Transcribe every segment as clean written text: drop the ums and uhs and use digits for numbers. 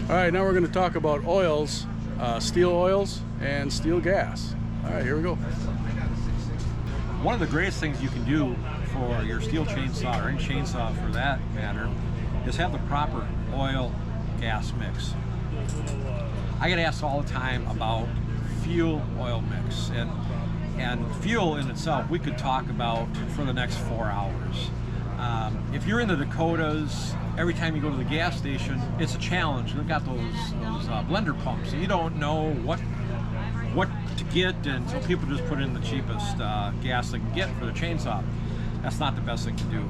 All right, now we're going to talk about oils, Stihl oils and Stihl gas. All right, here we go. One of the greatest things you can do for your Stihl chainsaw, or any chainsaw for that matter, is have the proper oil gas mix. I get asked all the time about fuel oil mix, and fuel in itself we could talk about for the next 4 hours. If you're in the Dakotas, every time you go to the gas station, it's a challenge. They've got those blender pumps, and you don't know what to get, and so people just put in the cheapest gas they can get for the chainsaw. That's not the best thing to do.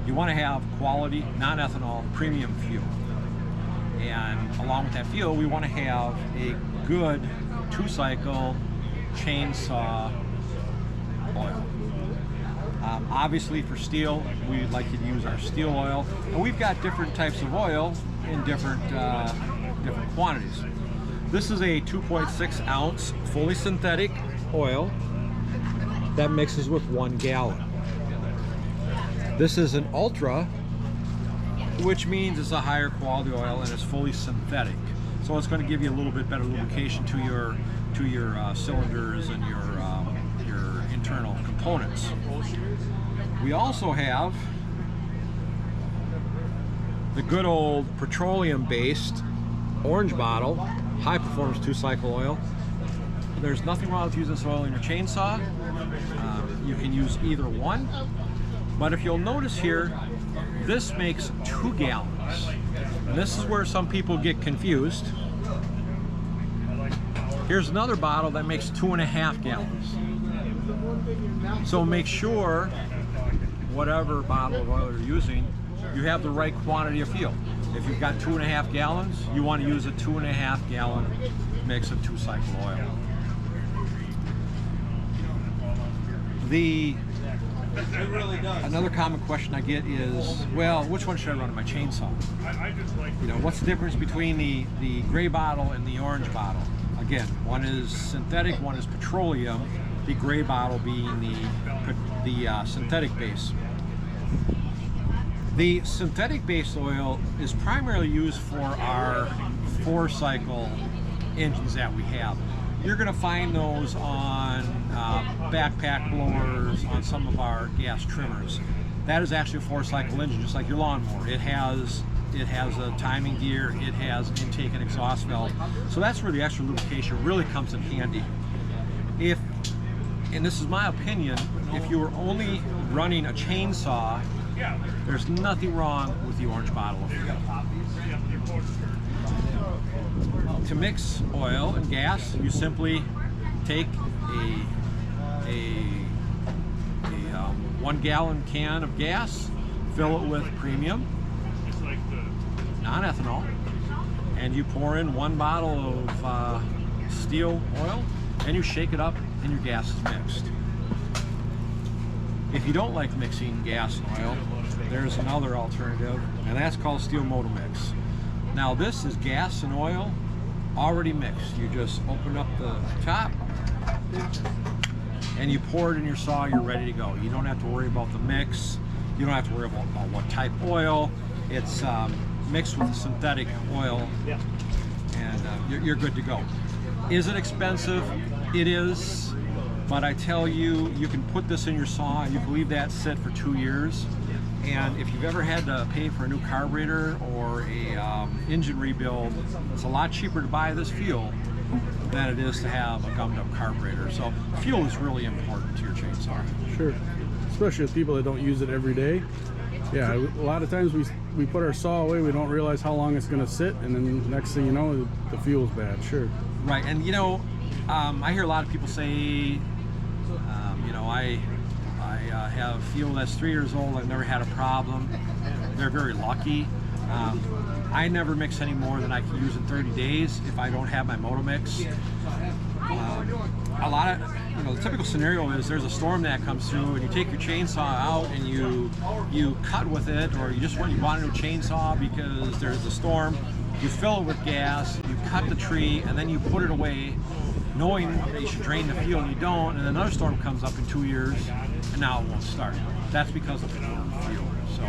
You want to have quality, non-ethanol, premium fuel. And along with that fuel, we want to have a good 2-cycle chainsaw oil. Obviously for Stihl, we'd like you to use our Stihl oil, and we've got different types of oil in different quantities. This is a 2.6 ounce fully synthetic oil that mixes with 1 gallon. This is an ultra, which means it's a higher quality oil and it's fully synthetic. So it's going to give you a little bit better lubrication to your cylinders and your internal components. We also have the good old petroleum-based orange bottle, high performance 2-cycle oil. There's nothing wrong with using this oil in your chainsaw. You can use either one, but if you'll notice here, this makes 2 gallons. And this is where some people get confused. Here's another bottle that makes 2.5 gallons. So make sure whatever bottle of oil you're using, you have the right quantity of fuel. If you've got 2.5 gallons, you want to use a 2.5 gallon mix of 2-cycle oil. Another common question I get is, well, which one should I run in my chainsaw? You know, what's the difference between the gray bottle and the orange bottle? Again, one is synthetic, one is petroleum, the gray bottle being the synthetic base. The synthetic base oil is primarily used for our 4-cycle engines that we have. You're going to find those on backpack blowers, on some of our gas trimmers. That is actually a 4-cycle engine, just like your lawnmower. It has a timing gear, it has an intake and exhaust valve. So that's where the extra lubrication really comes in handy. And this is my opinion, if you were only running a chainsaw, there's nothing wrong with the orange bottle of fuel. To mix oil and gas, you simply take a 1-gallon can of gas, fill it with premium, non-ethanol, and you pour in 1 bottle of Stihl oil, and you shake it up, and your gas is mixed. If you don't like mixing gas and oil, there's another alternative, and that's called Stihl Moto Mix. Now this is gas and oil already mixed. You just open up the top and you pour it in your saw, you're ready to go. You don't have to worry about the mix. You don't have to worry about what type of oil. It's mixed with synthetic oil, and you're good to go. Is it expensive? It is, but I tell you, you can put this in your saw and you can leave that sit for 2 years. And if you've ever had to pay for a new carburetor or a engine rebuild, it's a lot cheaper to buy this fuel than it is to have a gummed up carburetor. So fuel is really important to your chainsaw. Sure, especially with people that don't use it every day. Yeah, a lot of times we put our saw away, we don't realize how long it's going to sit, and then next thing you know, the fuel's bad. Sure. Right, and you know, I hear a lot of people say, you know, I have fuel that's 3 years old, I've never had a problem. They're very lucky. I never mix any more than I can use in 30 days if I don't have my Moto Mix. A lot of, you know, the typical scenario is there's a storm that comes through and you take your chainsaw out and you cut with it, or you just want a new chainsaw because there's a storm. You fill it with gas, you cut the tree, and then you put it away knowing that you should drain the fuel, and you don't, and another storm comes up in 2 years and now it won't start. That's because of the fuel. So,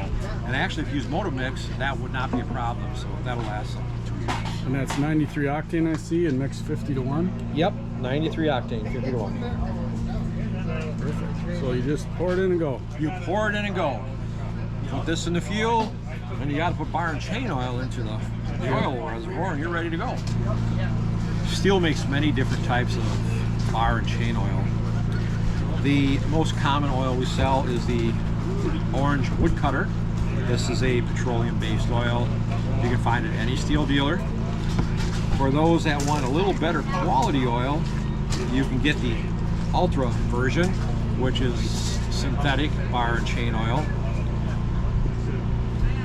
and actually if you use Moto Mix, that would not be a problem, so that'll last up to 2 And that's 93 octane I see, and mixed 50 to 1. Yep, 93 octane, 50 to 1. Perfect. So you just pour it in and go. You pour it in and go. Put this in the fuel, and you got to put bar and chain oil into the oil reservoir, and you're ready to go. Stihl makes many different types of bar and chain oil. The most common oil we sell is the orange woodcutter. This is a petroleum-based oil. You can find it at any Stihl dealer. For those that want a little better quality oil, you can get the ultra version, which is synthetic bar and chain oil.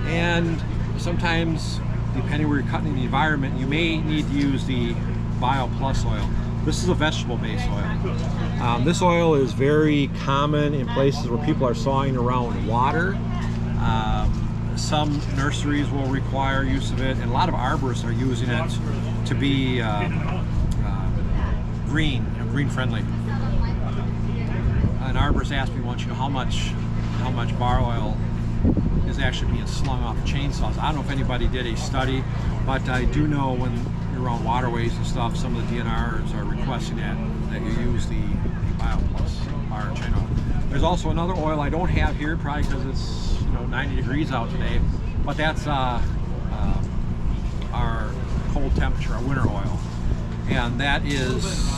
And sometimes, depending where you're cutting in the environment, you may need to use the Bio Plus oil. This is a vegetable-based oil. This oil is very common in places where people are sawing around water. Some nurseries will require use of it, and a lot of arborists are using it to be green friendly. An arborist asked me once, how much bar oil is actually being slung off of chainsaws. I don't know if anybody did a study, but I do know when you're around waterways and stuff, some of the DNRs are requesting that you use the Bio Plus bar and chain oil. There's also another oil I don't have here, probably because it's 90 degrees out today, but that's our cold temperature, our winter oil, and that is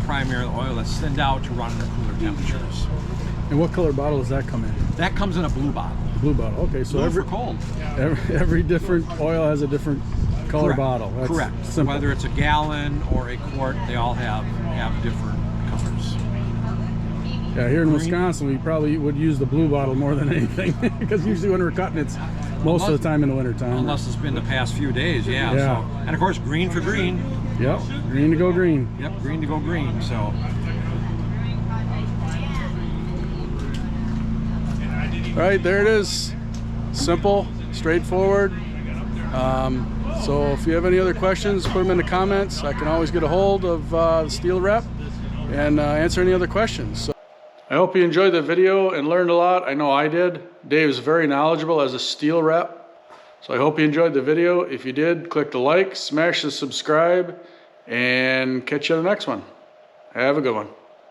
primarily oil that's thinned out to run in the cooler temperatures. And what color bottle does that come in? That comes in a blue bottle. Blue bottle. Okay, so Blue for cold. Every different oil has a different color Correct. bottle. That's correct. Simple. Whether it's a gallon or a quart, they all have different colors. Yeah, here in Wisconsin, we probably would use the blue bottle more than anything because usually when we're cutting, it's most of the time in the winter time. Unless it's been the past few days, yeah. So, and of course, green for green. Yep, green to go green. Yep, green to go green. So. All right, there it is. Simple, straightforward. So if you have any other questions, put them in the comments. I can always get a hold of the Stihl rep and answer any other questions. So I hope you enjoyed the video and learned a lot. I know I did. Dave is very knowledgeable as a Stihl rep. So I hope you enjoyed the video. If you did, click the like, smash the subscribe, and catch you on the next one. Have a good one.